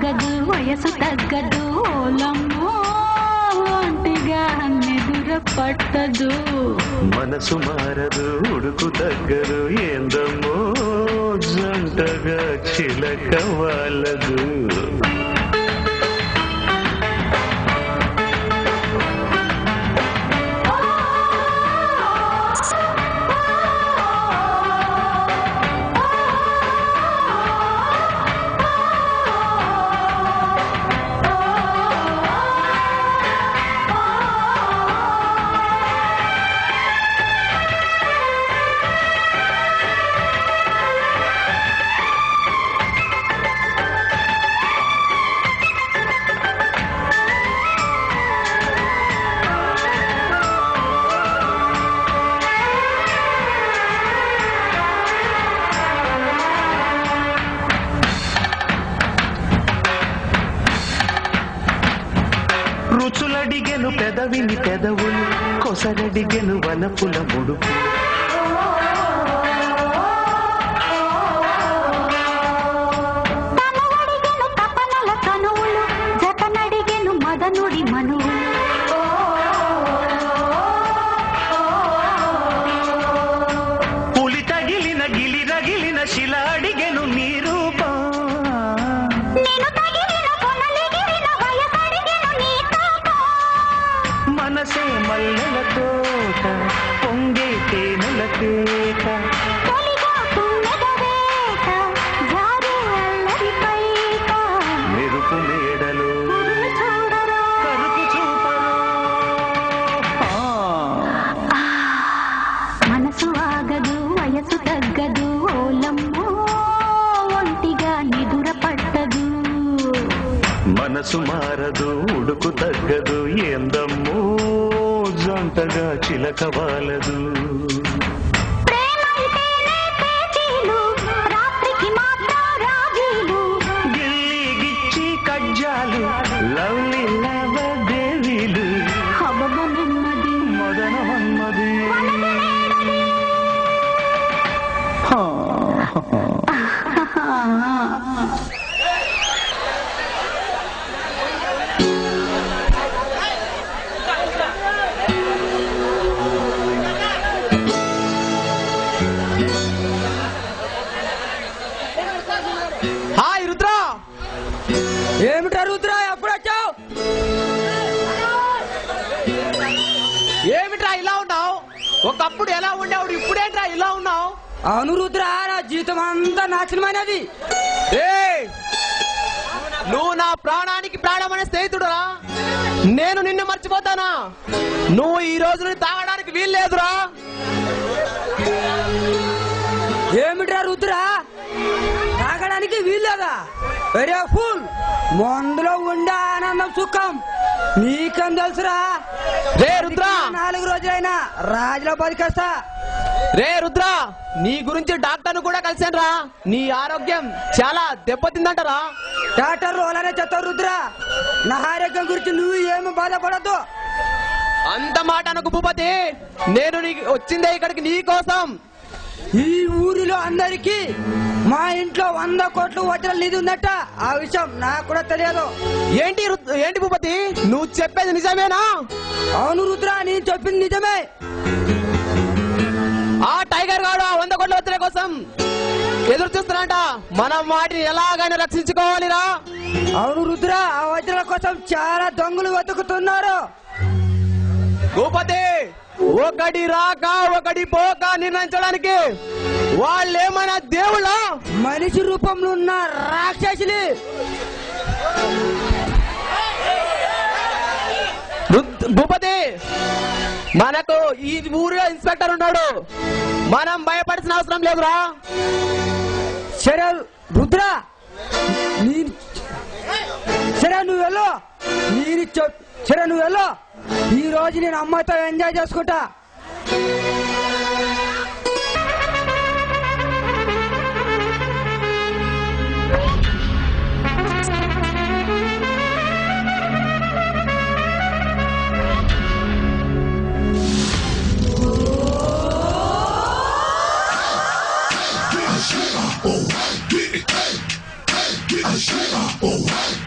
ఆగదు వయసు తగ్గదు ఓలమ్మో ఒంటిగా నిదుర పట్టదు మనసు మారదు ఉడుకు తగ్గదు ఏందమ్మో జంటగా చిలక వాళ్ళదు రుచులడిగెను పెదవిని పెదవులు కొసరడిగెను వలపుల ముడుపు తనవడిగెను తపనల తనువులు జతనడిగెను మదనుడి మనువులు పులి తగిలిన గిలి రగిలిన శిల అడిగెను నీ రూపం మనసే మల్లెల తోట పొంగే తేనెల కేట మెరుపు మేడలు కరుపు చూపరు మనసు ఆగదు వయసు తగ్గదు ఓలమ్మో ఒంటిగా నిదుర పట్టదు మనసు మారదు ఉడుకు తగ్గదు ఏందమ్మో జంటగా చిలక వాలదు గిల్లి గిచ్చి కజ్జాలు లవ్లీ దేవీలు మదన మన్మది హాయ్ రుద్ర. ఏమిటా రుద్ర ఎప్పుడు వచ్చావు? ఏమిట్రా ఇలా ఉన్నావు? ఒకప్పుడు ఎలా ఉండేవాడు ఇప్పుడేంట్రా ఇలా ఉన్నావు? అవును రుద్ర, నా జీవితం అంతా నాశనమైనది. నువ్వు నా ప్రాణానికి ప్రాణమైన స్నేహితుడురా. నేను నిన్ను మర్చిపోతానా? నువ్వు ఈ రోజు నుండి తాగడానికి వీల్లేదురా. ఏమిట్రా రుద్ర, తాగడానికి వీల్లేదా? Very full. మందులో ఉండే ఆనందం సుఖం నీకేం తెలుసురా? రే రుద్ర, 4 రోజులైనా రాజులో బతికేస్తా. రే రుద్ర, నీ గురించి డాక్టర్ను కూడా కలిసానురా. నీ ఆరోగ్యం చాలా దెబ్బతిందంటరా. డాక్టర్ అలానే చెప్తావు రుద్ర. నా ఆరోగ్యం గురించి నువ్వు ఏమి బాధపడద్దు. అంత మాట అనకు భూపతి. నేను వచ్చిందే ఇక్కడికి నీ కోసం. ఈ ఊరిలో అందరికి మా ఇంట్లో 100 కోట్లు వజ్రాల నిధి ఉందట. ఆ విషయం నాకు కూడా తెలియదు. ఏంటి భూపతి, నువ్వు చెప్పేది నిజమేనా? అవును రుద్ర, నేను చెప్పింది నిజమే. ఆ టైగర్ గాడు 100 కోట్ల వజ్రాల కోసం ఎదురు చూస్తున్నాంట. మనం వాటిని ఎలాగైనా రక్షించుకోవాలిరా. అవును రుద్ర, ఆ వజ్రాల కోసం చాలా దొంగలు వెతుకుతున్నారు. భూపతి, ఒకటి రాక ఒకటి పోక నిర్ణయించడానికి వాళ్ళేమైనా దేవుళ్ళ? మనిషి రూపంలో ఉన్న రాక్షసులు. భూపతి, మనకు ఈ ఊరిలో ఇన్స్పెక్టర్ ఉన్నాడు. మనం భయపడాల్సిన అవసరం లేదురా. సరే రుద్ర, సరే నువ్వు వెళ్ళు. సరే నువ్వు వెళ్ళు. ఈ రోజు నేను అమ్మాయితో ఎంజాయ్ చేసుకుంటా. Oh,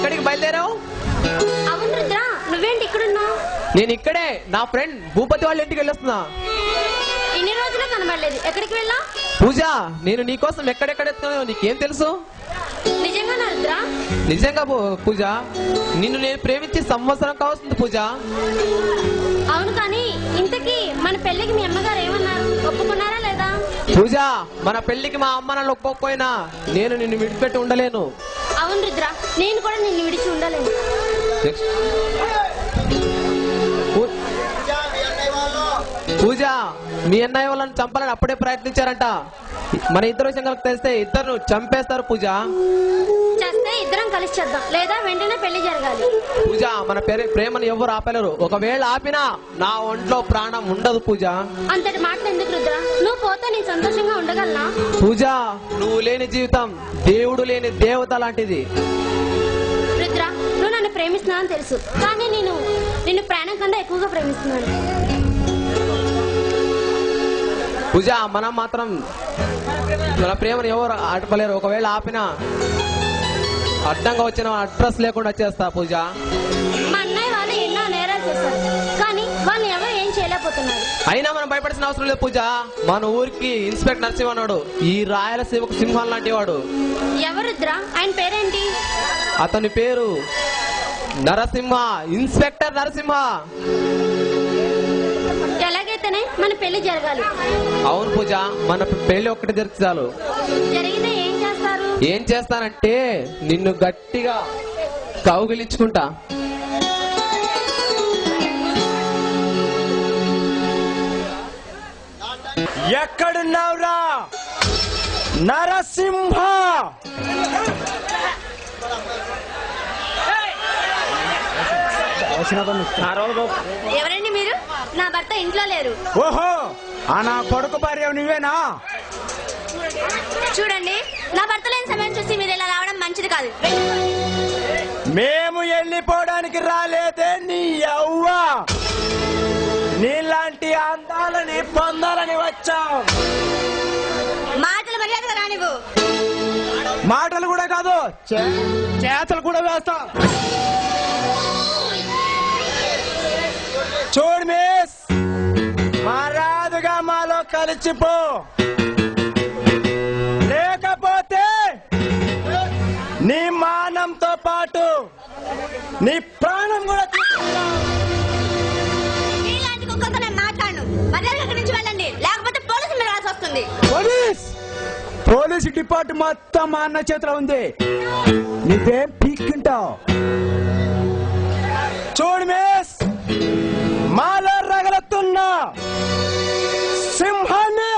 ఎక్కడికి బయలుదేరావు? అవును రుద్ర, నువ్వేంటి ఇక్కడున్నావు? నేను ఇక్కడే నా ఫ్రెండ్ భూపతి వాళ్ళ ఇంటికి వెళ్ళొస్తున్నా. ఇన్ని రోజులు కనబడలేదు, ఎక్కడికి వెళ్ళా? పూజ, నేను నీకోసం ఎక్కడెక్కడ ఎత్తున్నానో నీకేం తెలుసు? నిజంగానా రుద్ర? నిజంగా పూజ, నిన్ను నేను ప్రేమించి సంవత్సరం కావస్తుంది పూజ. అవును, కానీ ఇంతకీ మన పెళ్లికి మీ అమ్మగారు ఏమన్నారు? ఒప్పుకున్నారా లేదా? పూజ, మన పెళ్లికి మా అమ్మ నన్ను ఒప్పుకోకపోయినా నేను నిన్ను విడిచిపెట్టి ఉండలేను. అవును రుద్ర, నేను కూడా నిన్ను విడిచి ఉండలేను. పూజ, మీ అన్నయ్య వాళ్ళని చంపాలని అప్పుడే ప్రయత్నించారంట. మన ఇద్దరు విషయం తెలిస్తే ఇద్దరు చంపేస్తారు పూజ. చేస్తే ఇద్దరం కలిసి చేద్దాం, లేదా వెంటనే పెళ్లి జరగాలి. పూజ, మన ప్రేమను ఎవరు ఆపలేరు. ఒకవేళ ఆపినా నా ఒంట్లో ప్రాణం ఉండదు పూజ. అంతటి మాటలు ఎందుకు రుద్ర? నువ్వు పోతే నేను సంతోషంగా ఉండగలనా? పూజ, నువ్వు లేని జీవితం దేవుడు లేని దేవత లాంటిది. రుద్ర, నువ్వు నన్ను ప్రేమిస్తున్నానని తెలుసు, కానీ నిన్ను ప్రాణం కన్నా ఎక్కువగా ప్రేమిస్తున్నాను. పూజ, మనం మాత్రం మన ప్రేమను ఎవరు ఆపలేరు. ఒకవేళ ఆపినా అడ్డంగా వచ్చిన అడ్రస్ లేకుండా చేస్తా పూజ. మా అన్నయ్య వాళ్ళు ఎన్నో నేరాలు చేశారు, కానీ వాళ్ళు ఎవరు ఏం చేయలేకపోతున్నారు. అయినా మనం భయపడాల్సిన అవసరం లేదు పూజ. మన ఊరికి ఇన్స్పెక్టర్ నరసింహ అన్నాడు, ఈ రాయలసీమకు సింహం లాంటి వాడు. ఎవరు రుద్ర? ఆయన పేరేంటి? అతని పేరు నరసింహ, ఇన్స్పెక్టర్ నరసింహ. ఎలాగైతేనే మన పెళ్లి జరగాలి. అవును పూజ, మన పెళ్లి ఒక్కటి జరిగితే చాలు. జరిగితే ఏం చేస్తారు? ఏం చేస్తానంటే నిన్ను గట్టిగా కౌగిలించుకుంటా. ఎక్కడున్నావురా నరసింహ? ఎవరండి మీరు? నా భర్త ఇంట్లో లేరు. ఓహో, ఆ నా కొడుకు భార్య నువ్వేనా? చూడండి, నా భర్త లేని సమయం చూసి మీరు ఇలా రావడం మంచిది కాదు. మేము వెళ్ళిపోవడానికి రాలేదే నీ యవ్వ, నీలాంటి అందాలని పొందాలని వచ్చాం. మాటలు మర్యాదగా రానివ్వు. మాటలు కూడా కాదు, చేతలు కూడా వేస్తాం. చూడు మిస్, మారాదుగా మాలో కలిసిపో, లేకపోతే నీ మానంతో పాటు నీ ప్రాణం కూడా తీసుకుంటాం. మీలాంటి కుక్కలతో నేను మాట్లాడను. మర్యాదగా ఇక్కడి నుంచి వెళ్ళండి, లేకపోతే పోలీసు మీద రాసి వస్తుంది. పోలీసు డిపార్ట్మెంట్ మొత్తం మా అన్న చేతిలో ఉంది, నువ్వేం పీక్కుంటావు? చూడు మిస్, మాలో రగలుతున్న సింహాన్ని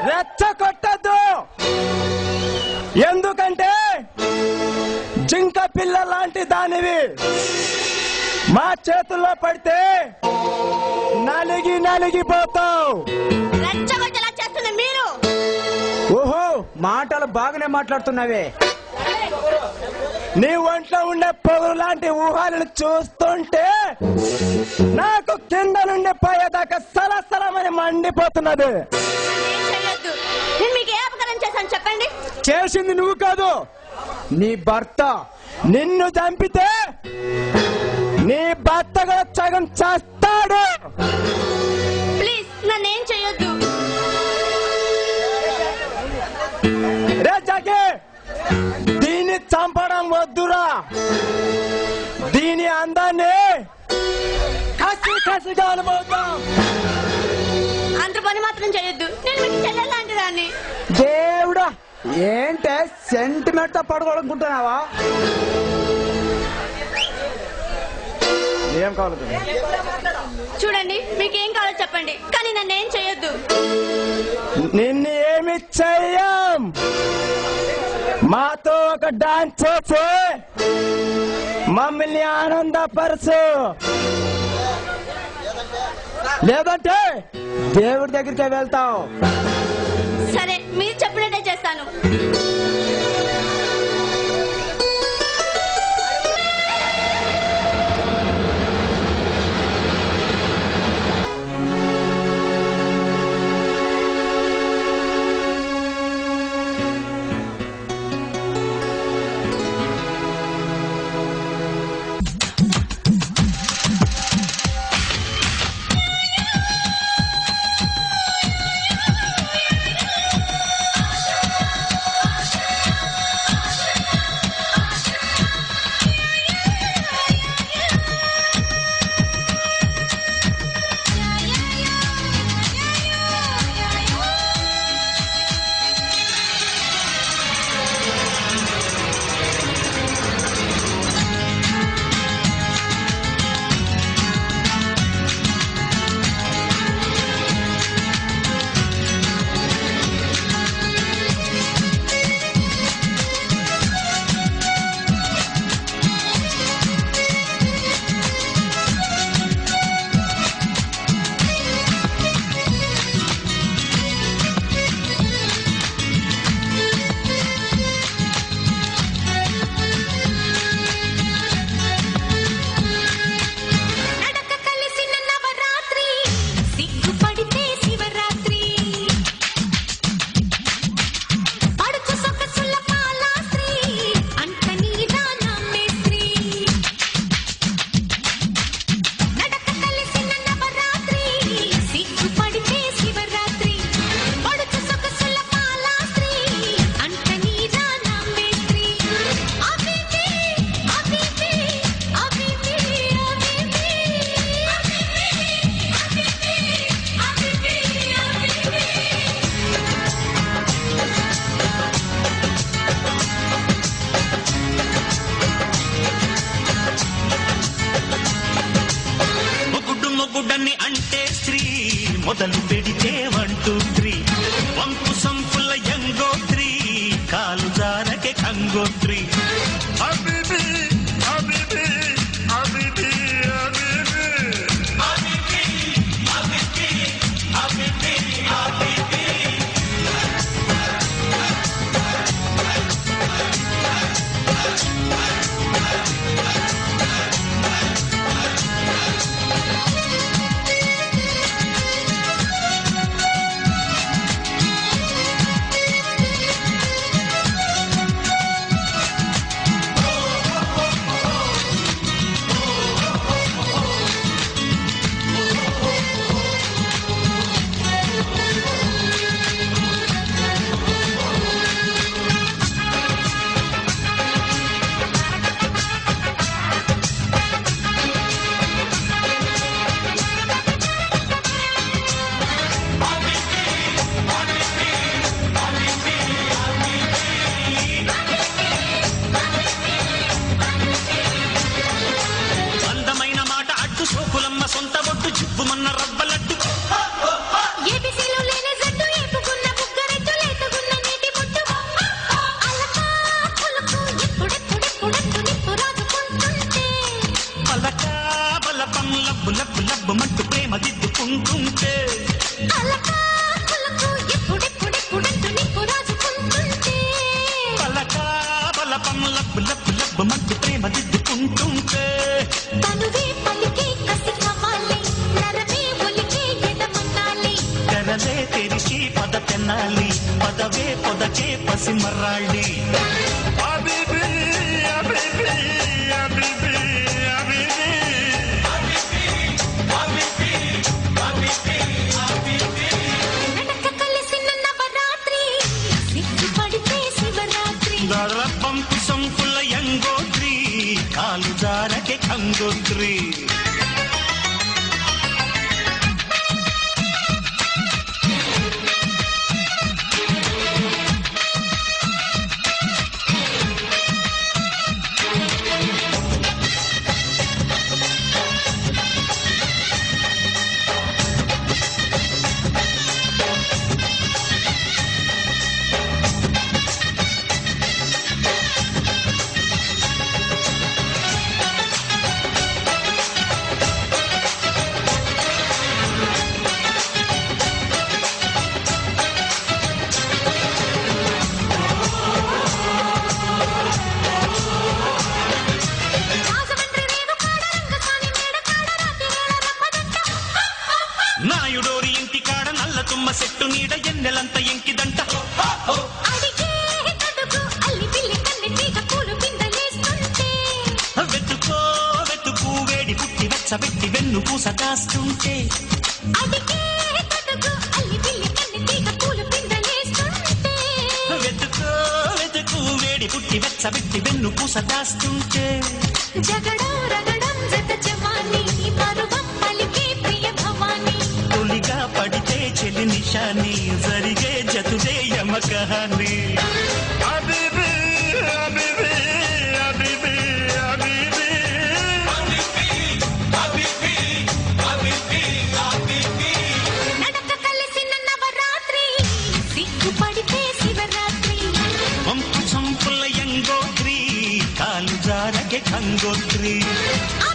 రెచ్చగొట్టద్దు. ఎందుకంటే జింక పిల్ల లాంటి దానివి మా చేతుల్లో పడితే నలిగిపోతావు. రెచ్చగొట్టేలా చేస్తుంది మీరు. ఓహో, మాటలు బాగానే మాట్లాడుతున్నావే. నీ ఒంట్లో ఉండే పొగరు లాంటి ఊహాలను చూస్తుంటే నాకు కింద నుండి పోయేదాకా సలసలమని మండిపోతున్నది. ఏం చేయొద్దు. నేను మీకు ఏ అపకారం చేశాను చెప్పండి. చేసింది నువ్వు కాదు, నీ భర్త. నిన్ను చంపితే నీ భర్త కూడా సగం చేస్తాడు. ప్లీజ్ నన్నేం చేయొద్దు. రే జాకే, దీన్ని చంపడం వద్దురా. దీని అందాన్ని కసిగా అనుభవిద్దాం. అంత పని మాత్రం చేయొద్దు. నేను మీకు చెల్లెలు లాంటి దాన్ని. దేవుడా, ఏంటే సెంటిమెంట్ తో పడుకోవాలనుకుంటున్నావా? ఏం కావాలి? చూడండి, మీకేం కావాలో చెప్పండి, కానీ నన్నేం చేయొద్దు. నిన్ను ఏమి చెయ్యం. మాతో ఒక డాన్స్ చేసి మమ్మల్ని ఆనందపరచు, లేదంటే దేవుడి దగ్గరికి వెళ్తావు. సరే, మీరు చెప్పినట్టే చేస్తాను. మొదలు పెడితే 1 2 3 వంపు సంపుల యంగోత్రి కాలు జారకే కంగోత్రి అబిబి అబిబి అబిబి అబిబి అబిబి అబిబి అబిబి అందమైన మాట అడ్డు సోకులమ్మ సొంత ఒట్టు జిబ్బుమన్న రవ్వలడ్డు ఏబీసీలో లేని జట్టు ఏపుకున్న బుగ్గరెట్టు లేతగున్న నీటి బొట్టు అలకా పులుకు ఎప్పుడెప్పుడెప్పుడెప్పుడు నిప్పు రాజుకుంటుంటే పలకా బలపం లబ్బు లబ్బు లబ్బు మంటూ ప్రేమ దిద్దుకుంటుంటే అలకా పులుకు ఎప్పుడెప్పుడెప్పుడెప్పుడు నిప్పు రాజుకుంటుంటే పలకా బలపం లబ్బు లబ్బు లబ్బు మంటూ ప్రేమ దిద్దుకుంటుంటే తనువే పలికే కసి కావాలి నరమే ఒలికే ఎదమన్నాలి తెరలే తెరిచి పద తెన్నాలి పదవే పొదకే పసిమర్రాళ్ళి అబిబి అబిబి అబిబి అబిబి నడక కలిసిన నవరాత్రి సిగ్గుపడితే శివరాత్రి పంపు సంపుల యంగోత్రి కాలు జారకే కంగోత్రి రాజమండ్రి రేవు కాడ రంగసాని మేడ కాడ రాతి వేళ రప్పదంట నాయుడోరి ఇంటి కాడ నల్ల తుమ్మ చెట్టు నీడ ఎన్నెలంత ఎంకిదంట అడిగే తడుగు అల్లి పిల్లి కన్నె తీగ పూలు పిందలేస్తుంటే వెతుకో వెతుకు వేడి పుట్టి వెచ్చబెట్టి వెన్ను పూస కాస్తుంటే అడిగే తడుగు అల్లి పిల్లి కన్నె తీగ పూలు పిందలేస్తుంటే వెతుకో వెతుకు వేడి పుట్టి వెచ్చబెట్టి వెన్ను పూస దాస్తుంటే జగడం రగడం జత జవాని పరువం పలికే ప్రియ భవాని తొలిగా పడితే చెలి నిషాని జరిగే జతుదే యమకహాని అబిబి అబిబి అబిబి అబిబి నడక కలిసిన నవరాత్రి సిగ్గుపడితే శివరాత్రి వంపు సంపుల యంగోత్రి కాలు జారకే కంగోత్రి ఆ